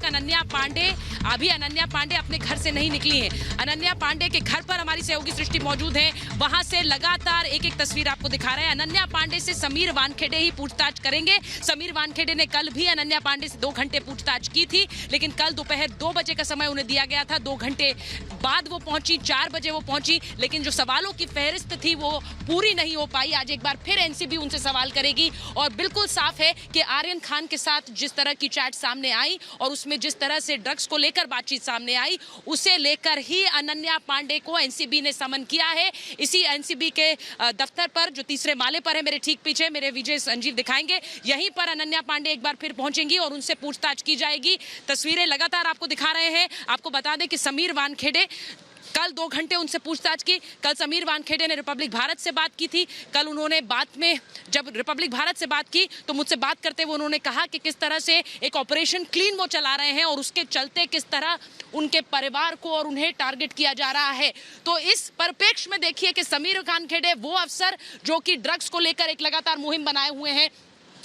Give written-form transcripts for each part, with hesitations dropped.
अनन्या पांडे अपने घर से नहीं निकली हैं। अनन्या पांडे के घर पर हमारी सहयोगी सृष्टि मौजूद है, वहां से लगातार एक एक तस्वीर आपको दिखा रहे हैं। अनन्या पांडे से समीर वानखेड़े ही पूछताछ करेंगे। समीर वानखेड़े ने कल भी अनन्या पांडे से 2 घंटे पूछताछ की थी, लेकिन कल दोपहर 2 बजे का समय उन्हें दिया गया था। 2 घंटे बाद वो पहुंची, 4 बजे वो पहुंची, लेकिन जो सवालों की फहरिस्त थी वो पूरी नहीं हो पाई। आज एक बार फिर एनसीबी उनसे सवाल करेगी और बिल्कुल साफ है कि आर्यन खान के साथ जिस तरह की चैट सामने आई और उसमें जिस तरह से ड्रग्स को लेकर बातचीत सामने आई, उसे लेकर ही अनन्या पांडे को एनसीबी ने समन किया है। इसी एनसीबी के दफ्तर पर जो तीसरे माले पर है, मेरे ठीक पीछे मेरे विजय संजीव दिखाएंगे, यहीं पर अनन्या पांडे एक बार फिर पहुंचेंगी और उनसे पूछताछ की जाएगी। तस्वीरें लगातार आपको दिखा रहे हैं। आपको बता दें कि समीर वानखेड़े कल 2 घंटे उनसे पूछताछ की। कल समीर वानखेड़े ने रिपब्लिक भारत से बात की थी। कल उन्होंने बात में जब रिपब्लिक भारत से बात की तो मुझसे बात करते हुए उन्होंने कहा कि किस तरह से एक ऑपरेशन क्लीन वो चला रहे हैं और उसके चलते किस तरह उनके परिवार को और उन्हें टारगेट किया जा रहा है। तो इस परिप्रेक्ष्य में देखिए कि समीर वानखेड़े वो अफसर जो कि ड्रग्स को लेकर एक लगातार मुहिम बनाए हुए हैं,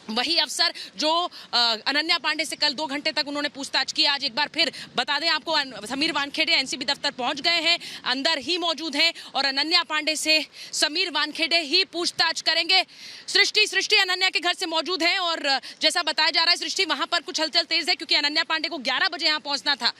वही अफसर जो अनन्या पांडे से कल 2 घंटे तक उन्होंने पूछताछ की। आज एक बार फिर बता दें आपको, समीर वानखेड़े एनसीबी दफ्तर पहुंच गए हैं, अंदर ही मौजूद हैं और अनन्या पांडे से समीर वानखेड़े ही पूछताछ करेंगे। सृष्टि अनन्या के घर से मौजूद है और जैसा बताया जा रहा है सृष्टि, वहां पर कुछ हलचल तेज है क्योंकि अनन्या पांडे को 11 बजे यहाँ पहुंचना था।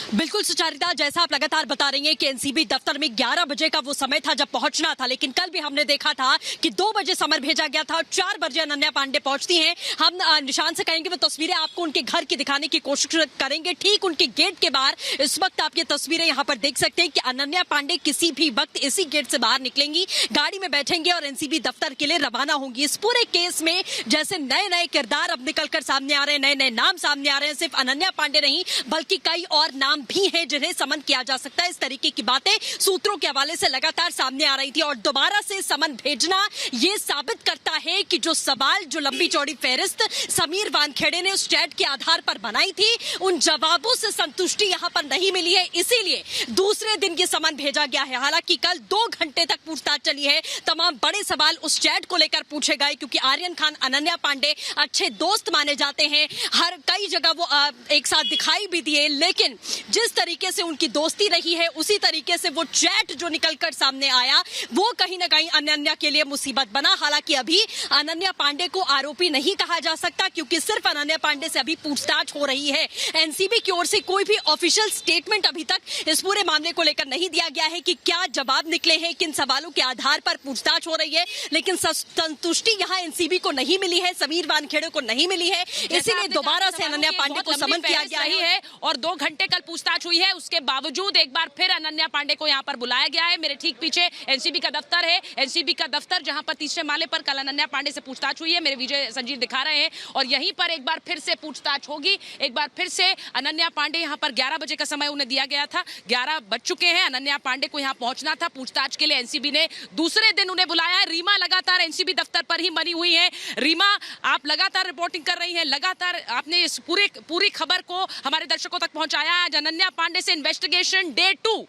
बिल्कुल सुचारिता, जैसा आप लगातार बता रही हैं कि एनसीबी दफ्तर में 11 बजे का वो समय था जब पहुंचना था, लेकिन कल भी हमने देखा था कि 2 बजे समन भेजा गया था और 4 बजे अनन्या पांडे पहुंचती हैं। हम निशान से कहेंगे वो तस्वीरें आपको उनके घर की दिखाने की कोशिश करेंगे। ठीक उनके गेट के बाहर इस वक्त आप ये तस्वीरें यहाँ पर देख सकते हैं कि अनन्या पांडे किसी भी वक्त इसी गेट से बाहर निकलेंगी, गाड़ी में बैठेंगे और एनसीबी दफ्तर के लिए रवाना होंगी। इस पूरे केस में जैसे नए नए किरदार अब निकलकर सामने आ रहे हैं, नए नए नाम सामने आ रहे हैं। सिर्फ अनन्या पांडे नहीं बल्कि कई और नाम भी हैं जिन्हें समन किया जा सकता है। इस तरीके की बातें सूत्रों के हवाले से लगातार सामने आ रही थी और दोबारा से समन भेजना ये साबित करता है कि जो सवाल, जो लंबी चौड़ी फहरिस्त समीर वानखेड़े ने उस चैट के आधार पर बनाई थी, उन जवाबों से संतुष्टि यहां पर नहीं मिली है, इसीलिए दूसरे दिन ये समन भेजा गया है। हालांकि कल 2 घंटे तक पूछताछ चली है, तमाम बड़े सवाल उस चैट को लेकर पूछे गए क्योंकि आर्यन खान, अनन्या पांडे अच्छे दोस्त माने जाते हैं, हर कई जगह वो एक साथ दिखाई भी दिए, लेकिन जिस तरीके से उनकी दोस्ती रही है उसी तरीके से वो चैट जो निकलकर सामने आया वो कहीं ना कहीं अनन्या के लिए मुसीबत बना। हालांकि अभी अनन्या पांडे को आरोपी नहीं कहा जा सकता क्योंकि सिर्फ अनन्या पांडे से अभी पूछताछ हो रही है। एनसीबी की ओर से कोई भी ऑफिशियल स्टेटमेंट अभी तक इस पूरे मामले को लेकर नहीं दिया गया है कि क्या जवाब निकले हैं, किन सवालों के आधार पर पूछताछ हो रही है, लेकिन संतुष्टि यहाँ एनसीबी को नहीं मिली है, समीर वानखेड़े को नहीं मिली है, इसीलिए दोबारा से अनन्या पांडे को समन किया गया है और 2 घंटे कल पूछताछ हुई है। उसके बावजूद एक बार फिर अनन्या पांडे को यहां पर बुलाया गया है। मेरे ठीक पीछे एनसीबी का दफ्तर है, एनसीबी का दफ्तर जहां पर तीसरे माले पर कल अनन्या पांडे से पूछताछ हुई है, मेरे विजय संजीव दिखा रहे हैं और यहीं पर एक बार फिर से पूछताछ होगी। एक बार फिर से अनन्या पांडे यहां पर 11 बजे का समय उन्हें दिया गया था, 11 बज चुके हैं। अनन्या पांडे को यहां पहुंचना था पूछताछ के लिए, एनसीबी ने दूसरे दिन उन्हें बुलाया है। रीमा लगातार एनसीबी दफ्तर पर ही बनी हुई है। रीमा, आप लगातार रिपोर्टिंग कर रही हैं, लगातार आपने इस पूरी खबर को हमारे दर्शकों तक पहुंचाया है। आज अनन्या पांडे से इन्वेस्टिगेशन डे 2।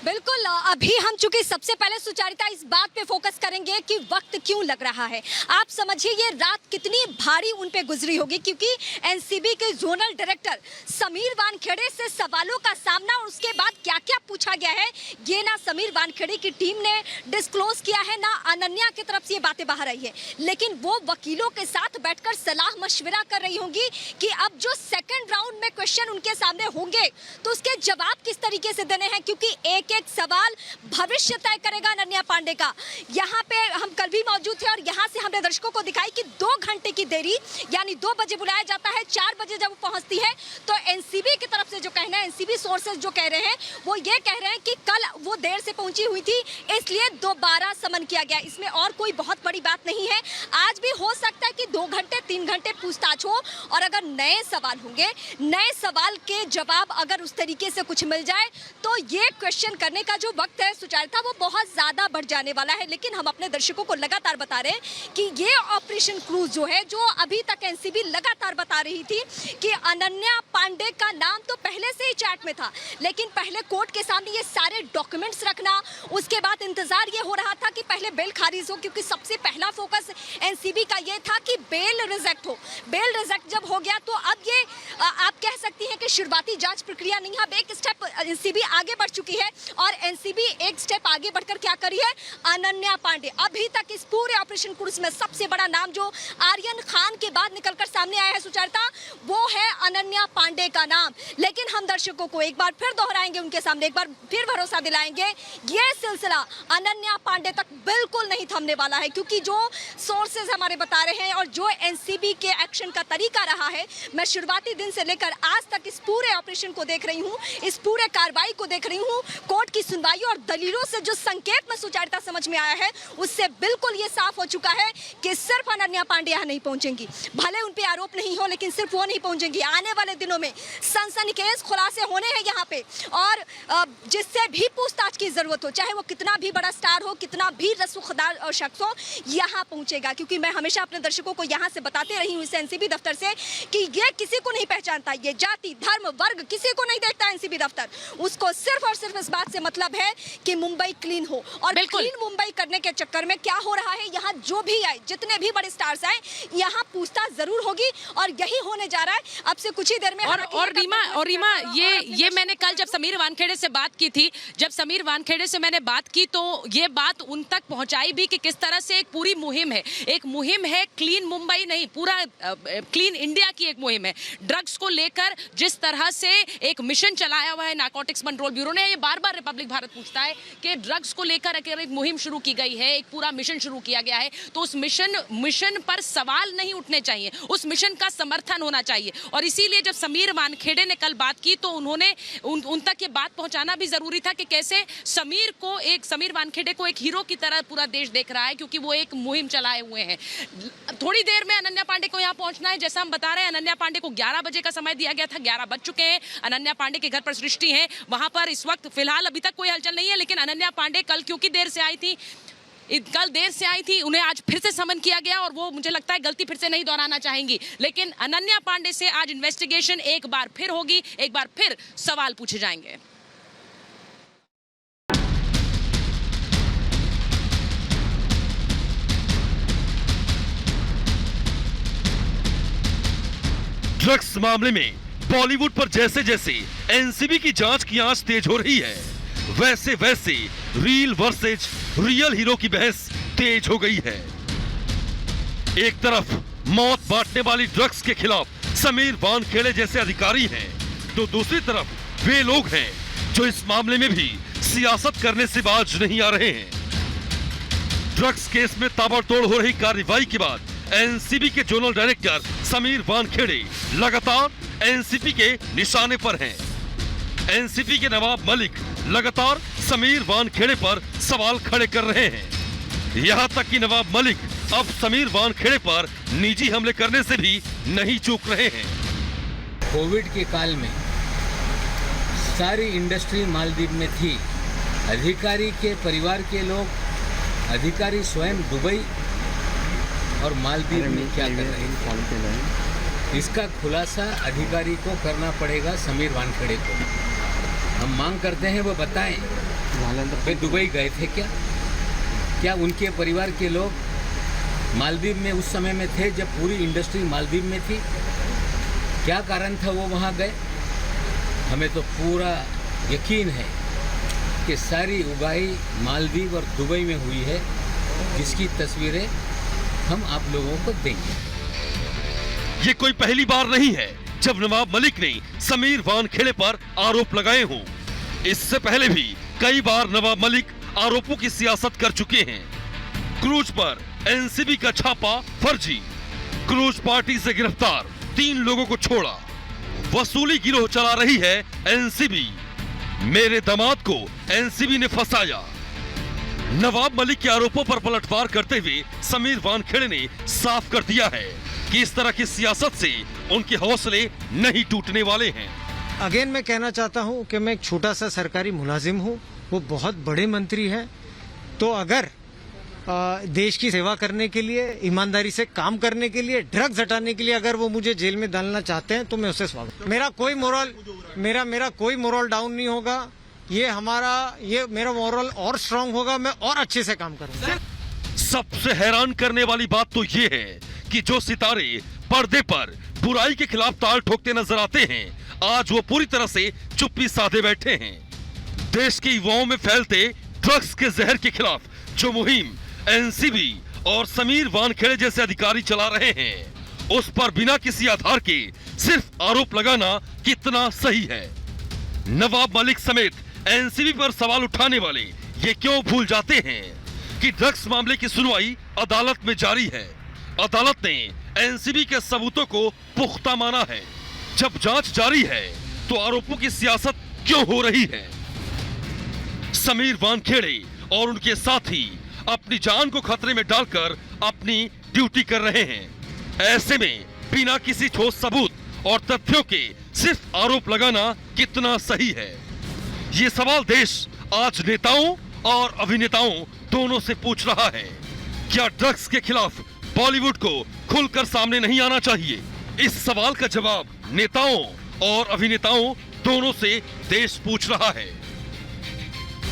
बिल्कुल, अभी हम चूंकि सबसे पहले सुचारिता इस बात पे फोकस करेंगे कि वक्त क्यों लग रहा है। आप समझिए ये रात कितनी भारी उन पे गुजरी होगी क्योंकि एनसीबी के जोनल डायरेक्टर समीर वानखेड़े से सवालों का सामना और उसके बाद क्या क्या पूछा गया है ये ना समीर वानखेड़े की टीम ने डिस्क्लोज किया है, ना अनन्या की तरफ से ये बातें बाहर आई है, लेकिन वो वकीलों के साथ बैठकर सलाह मशविरा कर रही होंगी कि अब जो सेकेंड राउंड में क्वेश्चन उनके सामने होंगे तो उसके जवाब किस तरीके से देने हैं क्योंकि एक सवाल भविष्य तय करेगा अनन्या पांडे का। यहाँ पे हम कल भी मौजूद थे और यहाँ से हमने दर्शकों को दिखाई कि 2 घंटे की देरी, यानी 2 बजे बुलाया जाता है, 4 बजे जब वो पहुंचती है तो एनसीबी की तरफ से जो कहना है, एनसीबी सोर्सेज जो कह रहे हैं वो ये कह रहे हैं कि कल वो देर से पहुंची हुई थी इसलिए दोबारा समन किया गया। इसमें और कोई बहुत बड़ी बात नहीं है। आज भी हो सकता है कि 2 घंटे 3 घंटे पूछताछ हो और अगर नए सवाल होंगे, नए सवाल के जवाब अगर उस तरीके से कुछ मिल जाए तो ये क्वेश्चन करने का जो वक्त है सुचारिता वो बहुत ज्यादा बढ़ जाने वाला है, लेकिन हम अपने दर्शकों को लगातार बता रहे हैं कि ये ऑपरेशन क्रूज जो है, जो अभी तक एनसीबी लगातार बता रही थी कि अनन्या पांडे का नाम तो पहले से ही चैट में था, लेकिन पहले कोर्ट के सामने ये सारे डॉक्यूमेंट्स रखना, उसके बाद इंतजार ये हो रहा था कि पहले बेल खारिज हो, क्योंकि सबसे पहला फोकस एनसीबी का ये था कि बेल रिजेक्ट हो। बेल रिजेक्ट जब हो गया तो अब ये आप कह सकती हैं कि शुरुआती जांच प्रक्रिया नहीं, अब एक स्टेप एनसीबी आगे बढ़ चुकी है और एनसीबी एक स्टेप आगे बढ़कर क्या करी है, अनन्या पांडे। अभी तक इस पूरे ऑपरेशन क्रूज में सबसे बड़ा नाम जो आर्यन खान के बाद निकलकर सामने आया है सुचारिता, वो है अनन्या पांडे का नाम। लेकिन हम दर्शकों को एक बार फिर दोहराएंगे, उनके सामने एक बार फिर भरोसा दिलाएंगे, ये सिलसिला अनन्या पांडे तक बिल्कुल नहीं थमने वाला है, क्योंकि जो सोर्सेज हमारे बता रहे हैं और जो एनसीबी के एक्शन का तरीका रहा है, मैं शुरुआती दिन से लेकर आज तक इस पूरे ऑपरेशन को देख रही हूँ, इस पूरे कार्रवाई को देख रही हूँ, कोर्ट की सुनवाई और दलीलों से जो संकेत में सुचारिता समझ में आया है, उससे बिल्कुल ये साफ हो चुका है कि सिर्फ अनन्या पांडे यहाँ नहीं पहुंचेंगी। भले उन पे आरोप नहीं हो, लेकिन सिर्फ वो नहीं पहुंचेंगी। आने वाले दिनों में सनसनीखेज खुलासे होने हैं यहाँ पे, और जिससे भी पूछताछ की जरूरत हो, चाहे वो कितना भी बड़ा स्टार हो, कितना भी रसूखदार शख्स हो, यहाँ पहुंचेगा। क्योंकि मैं हमेशा अपने दर्शकों को यहाँ से बताते रही हूँ इस एनसीबी दफ्तर से कि ये किसी को नहीं पहचानता, ये जाति धर्म वर्ग किसी को नहीं देखता एनसीबी दफ्तर। उसको सिर्फ और सिर्फ इस बात से मतलब है कि मुंबई क्लीन हो, और क्लीन मुंबई करने के चक्कर में क्या हो रहा है, यहाँ जो भी आए, जितने भी बड़े स्टार्स आए, यहाँ पूछताछ जरूर होगी, और यही होने जा रहा है अब से कुछ ही देर में। और रीमा ये मैंने कल जब समीर वानखेड़े से बात की थी, जब समीर वानखेड़े से मैंने बात की तो ये बात उन तक पहुंचाई भी कि किस तरह से एक पूरी मुहिम है, एक मुहिम है, क्लीन मुंबई नहीं, पूरा क्लीन इंडिया की एक मुहिम है। ड्रग्स को लेकर जिस तरह से एक मिशन चलाया हुआ है नारकोटिक्स कंट्रोल ब्यूरो ने, ये बार बार रिपब्लिक भारत पूछता है कि ड्रग्स को लेकर अगर एक मुहिम शुरू की गई है, एक पूरा मिशन शुरू किया गया है, तो उस मिशन पर सवाल नहीं उठने चाहिए, उस मिशन का समर्थन होना चाहिए। और इसीलिए जब समीर वानखेड़े ने कल बात की तो उन्होंने उन तक ये बात पहुंचाना भी जरूरी था कि कैसे समीर वानखेड़े को एक हीरो की तरह पूरा देश देख रहा है, क्योंकि वो एक मुहिम चलाए हुए हैं। थोड़ी देर में अनन्या पांडे को यहाँ पहुंचना है, जैसा हम बता रहे हैं, अनन्या पांडे को 11 बजे का समय दिया गया था, 11 बज चुके हैं। अनन्या पांडे के घर पर सृष्टि है, वहां पर इस वक्त फिलहाल अभी तक कोई हलचल नहीं है, लेकिन अनन्या पांडे कल क्योंकि देर से आई थी, उन्हें आज फिर से समन किया गया, और वो मुझे लगता है गलती फिर से नहीं दोहराना चाहेंगी। लेकिन अनन्या पांडे से आज इन्वेस्टिगेशन एक बार फिर होगी, एक बार फिर सवाल पूछे जाएंगे। ड्रग्स मामले में बॉलीवुड पर जैसे जैसे एनसीबी की जांच की आंच तेज हो रही है, वैसे वैसे रील वर्सेज रियल हीरो की बहस तेज हो गई है। एक तरफ मौत बांटने वाली ड्रग्स के खिलाफ समीर वानखेड़े जैसे अधिकारी हैं, तो दूसरी तरफ वे लोग हैं जो इस मामले में भी सियासत करने से बाज नहीं आ रहे हैं। ड्रग्स केस में ताबड़तोड़ हो रही कार्रवाई के बाद एनसीबी के जोनल डायरेक्टर समीर वानखेड़े लगातार एनसीबी के निशाने पर हैं। एनसीबी के नवाब मलिक लगातार समीर वानखेड़े पर सवाल खड़े कर रहे हैं। यहां तक कि नवाब मलिक अब समीर वानखेड़े पर निजी हमले करने से भी नहीं चूक रहे हैं। कोविड के काल में सारी इंडस्ट्री मालदीव में थी। अधिकारी के परिवार के लोग, अधिकारी स्वयं दुबई और मालदीव में क्या कर रहे हैं, इसका खुलासा अधिकारी को करना पड़ेगा, समीर वानखेड़े को। हम मांग करते हैं वो बताएं वे दुबई गए थे क्या उनके परिवार के लोग मालदीव में उस समय में थे जब पूरी इंडस्ट्री मालदीव में थी? क्या कारण था वो वहाँ गए? हमें तो पूरा यकीन है कि सारी उगाही मालदीव और दुबई में हुई है, जिसकी तस्वीरें हम आप लोगों को देंगे। ये कोई पहली बार नहीं है जब नवाब मलिक ने समीर वानखेड़े पर आरोप लगाए हों। इससे पहले भी कई बार नवाब मलिक आरोपों की सियासत कर चुके हैं। क्रूज पर एनसीबी का छापा फर्जी, क्रूज पार्टी से गिरफ्तार 3 लोगों को छोड़ा, वसूली गिरोह चला रही है एनसीबी, मेरे दामाद को एनसीबी ने फंसाया। नवाब मलिक के आरोपों पर पलटवार करते हुए समीर वानखेड़े ने साफ कर दिया है कि इस तरह की सियासत से उनके हौसले नहीं टूटने वाले हैं। अगेन मैं कहना चाहता हूं कि मैं एक छोटा सा सरकारी मुलाजिम हूं वो बहुत बड़े मंत्री हैं। तो अगर देश की सेवा करने के लिए, ईमानदारी से काम करने के लिए, ड्रग्स हटाने के लिए अगर वो मुझे जेल में डालना चाहते हैं तो मैं उससे स्वागत। मेरा कोई मोरल डाउन नहीं होगा। ये मेरा मोरल और स्ट्रांग होगा। मैं और अच्छे से काम करूंगा। सबसे हैरान करने वाली बात तो ये है कि जो सितारे पर्दे पर बुराई के खिलाफ ताल ठोकते नजर आते हैं, आज वो पूरी तरह से चुप्पी साधे बैठे हैं। देश के युवाओं में फैलते ड्रग्स के जहर के खिलाफ जो मुहिम एनसीबी और समीर वानखेड़े जैसे अधिकारी चला रहे हैं, उस पर बिना किसी आधार के सिर्फ आरोप लगाना कितना सही है। नवाब मलिक समेत एनसीबी पर सवाल उठाने वाले ये क्यों भूल जाते हैं कि ड्रग्स मामले की सुनवाई अदालत में जारी है। अदालत ने एनसीबी के सबूतों को पुख्ता माना है। जब जांच जारी है तो आरोपों की सियासत क्यों हो रही है? समीर वानखेड़े और उनके साथी अपनी जान को खतरे में डालकर अपनी ड्यूटी कर रहे हैं। ऐसे में बिना किसी ठोस सबूत और तथ्यों के सिर्फ आरोप लगाना कितना सही है? ये सवाल देश आज नेताओं और अभिनेताओं दोनों से पूछ रहा है। क्या ड्रग्स के खिलाफ बॉलीवुड को खुलकर सामने नहीं आना चाहिए? इस सवाल का जवाब नेताओं और अभिनेताओं दोनों से देश पूछ रहा है।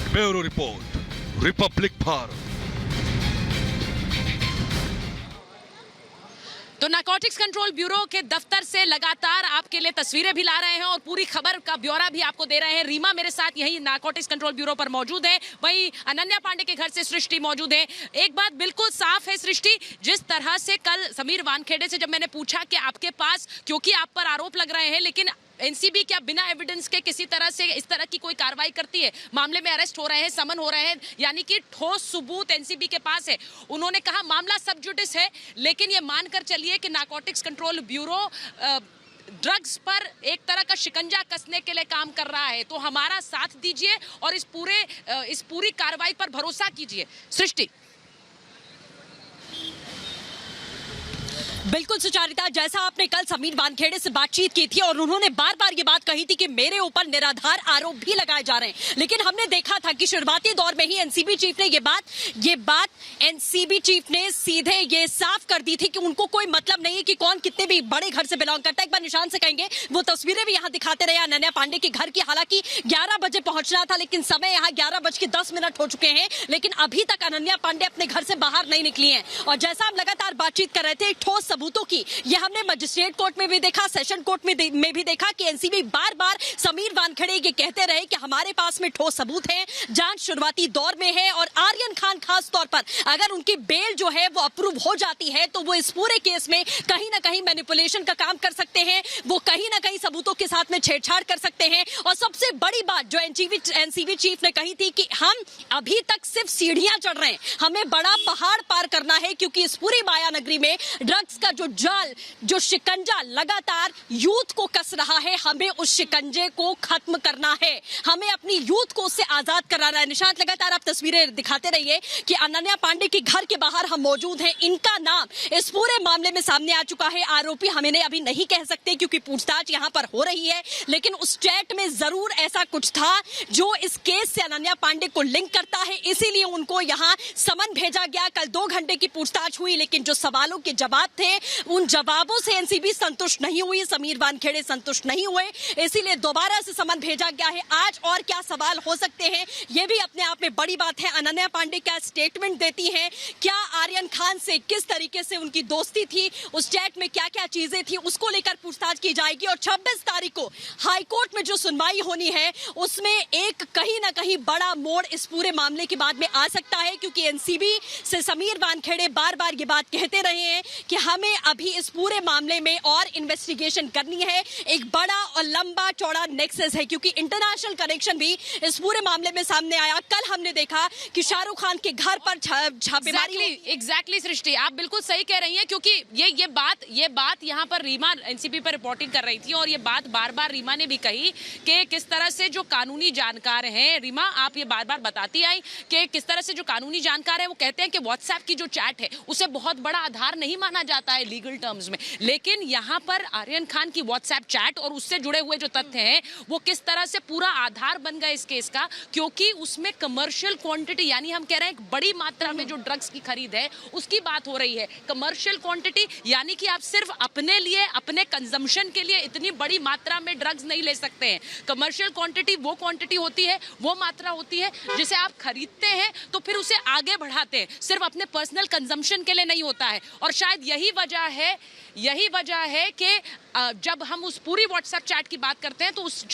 Bureau report, Republic Bharat. तो नारकोटिक्स कंट्रोल ब्यूरो के दफ्तर से लगातार आपके लिए तस्वीरें भी ला रहे हैं और पूरी खबर का ब्यौरा भी आपको दे रहे हैं। रीमा मेरे साथ यही नारकोटिक्स कंट्रोल ब्यूरो पर मौजूद है, वहीं अनन्या पांडे के घर से सृष्टि मौजूद है। एक बात बिल्कुल साफ है सृष्टि, जिस तरह से कल समीर वानखेड़े से जब मैंने पूछा कि आपके पास, क्योंकि आप पर आरोप लग रहे हैं, लेकिन एनसीबी क्या बिना एविडेंस के किसी तरह से इस तरह की कोई कार्रवाई करती है? मामले में अरेस्ट हो रहे हैं, समन हो रहे हैं, यानी कि ठोस सबूत एनसीबी के पास है। उन्होंने कहा मामला सब जुडिस है, लेकिन ये मानकर चलिए कि नारकोटिक्स कंट्रोल ब्यूरो ड्रग्स पर एक तरह का शिकंजा कसने के लिए काम कर रहा है। तो हमारा साथ दीजिए और इस पूरी कार्रवाई पर भरोसा कीजिए। सृष्टि। बिल्कुल सुचारिता, जैसा आपने कल समीर वानखेड़े से बातचीत की थी और उन्होंने बार बार ये बात कही थी कि मेरे ऊपर निराधार आरोप भी लगाए जा रहे हैं, लेकिन हमने देखा था कि शुरुआती दौर में ही एनसीबी चीफ ने ये बात एनसीबी चीफ ने सीधे ये साफ कर दी थी कि उनको कोई मतलब नहीं है कि कौन कितने भी बड़े घर से बिलोंग करता है। एक बार निशान से कहेंगे, वो तस्वीरें भी यहाँ दिखाते रहे अनन्या पांडे के घर की। हालांकि 11 बजे पहुंचना था, लेकिन समय यहाँ 11:10 हो चुके हैं, लेकिन अभी तक अनन्या पांडे अपने घर से बाहर नहीं निकली है। और जैसा हम लगातार बातचीत कर रहे थे ठोस सबूतों की, ये हमने मजिस्ट्रेट कोर्ट में भी देखा, सेशन कोर्ट में भी देखा कि एनसीबी बार बार समीर वानखेड़े ये कहते रहे कि हमारे पास में ठोस सबूत हैं, जांच शुरुआती दौर में है और आर्यन खान खास तौर पर अगर उनकी बेल जो है वो अप्रूव हो जाती है तो वो इस पूरे केस में कहीं ना कहीं मैनिपुलेशन का काम कर सकते हैं, वो कहीं ना कहीं सबूतों के साथ में छेड़छाड़ कर सकते हैं। और सबसे बड़ी बात जो एनसीबी चीफ ने कही थी कि हम अभी तक सिर्फ सीढ़ियां चढ़ रहे हैं, हमें बड़ा पहाड़ पार करना है, क्योंकि इस पूरी माया नगरी में ड्रग्स का जो जाल, जो शिकंजा लगातार यूथ को कस रहा है, हमें उस शिकंजे को खत्म करना है, हमें अपनी यूथ को उससे आजाद कराना है। निशांत, लगातार आप तस्वीरें दिखाते रहिए कि अनन्या पांडे के घर के बाहर हम मौजूद हैं। इनका नाम इस पूरे मामले में सामने आ चुका है। आरोपी हम इन्हें अभी नहीं कह सकते क्योंकि पूछताछ यहां पर हो रही है, लेकिन उस चैट में जरूर ऐसा कुछ था जो इस केस से अनन्या पांडे को लिंक करता है, इसीलिए उनको यहां समन भेजा गया। कल 2 घंटे की पूछताछ हुई, लेकिन जो सवालों के जवाब थे उन जवाबों से एनसीबी संतुष्ट नहीं हुई, समीर वानखेड़े संतुष्ट नहीं हुए, इसीलिए दोबारा से समन भेजा गया है। आज और क्या सवाल हो सकते हैं, यह भी अपने आप में बड़ी बात है। अनन्या पांडे क्या स्टेटमेंट देती हैं, क्या आर्यन खान से किस तरीके से उनकी दोस्ती थी, उस चैट में क्या क्या चीजें थी, उसको लेकर पूछताछ की जाएगी। और 26 तारीख को हाईकोर्ट में जो सुनवाई होनी है उसमें एक कहीं ना कहीं बड़ा मोड़ इस पूरे मामले के बाद में आ सकता है, क्योंकि एनसीबी से समीर वानखेड़े बार बार ये बात कहते रहे हैं कि हमें अभी इस पूरे मामले में और इन्वेस्टिगेशन करनी है। एक बड़ा और लंबा चौड़ा नेक्सस है, क्योंकि इंटरनेशनल कनेक्शन भी इस पूरे मामले में सामने आया। कल हमने देखा कि शाहरुख खान के घर पर छापेमारी। एग्जैक्टली सृष्टि, आप बिल्कुल सही कह रही हैं, क्योंकि ये बात यहाँ पर रीमा एनसीबी पर रिपोर्टिंग कर रही थी और ये बात बार बार रीमा ने भी कही कि किस तरह से जो कानूनी जानकार हैं, रीमा आप ये बार बार बताती आई कि किस तरह से जो कानूनी जानकार है वो कहते हैं कि व्हाट्सएप की जो चैट है उसे बहुत बड़ा आधार नहीं माना जाता जाता है लीगल टर्म्स में, लेकिन यहाँ पर आर्यन खान की व्हाट्सएप चैट और उससे जुड़े हुए जो तथ्य हैं वो किस तरह से पूरा आधार बन गए इस केस का, क्योंकि उसमें कमर्शियल क्वांटिटी, यानी हम कह रहे हैं एक बड़ी मात्रा में जो ड्रग्स की खरीद है उसकी बात हो रही है। कमर्शियल क्वांटिटी यानी कि आप सिर्फ अपने लिए, अपने कंजम्पशन के लिए इतनी बड़ी मात्रा में ड्रग्स नहीं ले सकते हैं। कमर्शियल क्वांटिटी वो क्वांटिटी होती है, वो मात्रा होती है जिसे आप खरीदते हैं तो फिर उसे आगे बढ़ाते हैं, सिर्फ अपने पर्सनल कंजम्पशन के लिए नहीं होता है। और शायद यही वजह है कि जब हम उस पूरी व्हाट्सएप चैट की बात करते हैं तो उस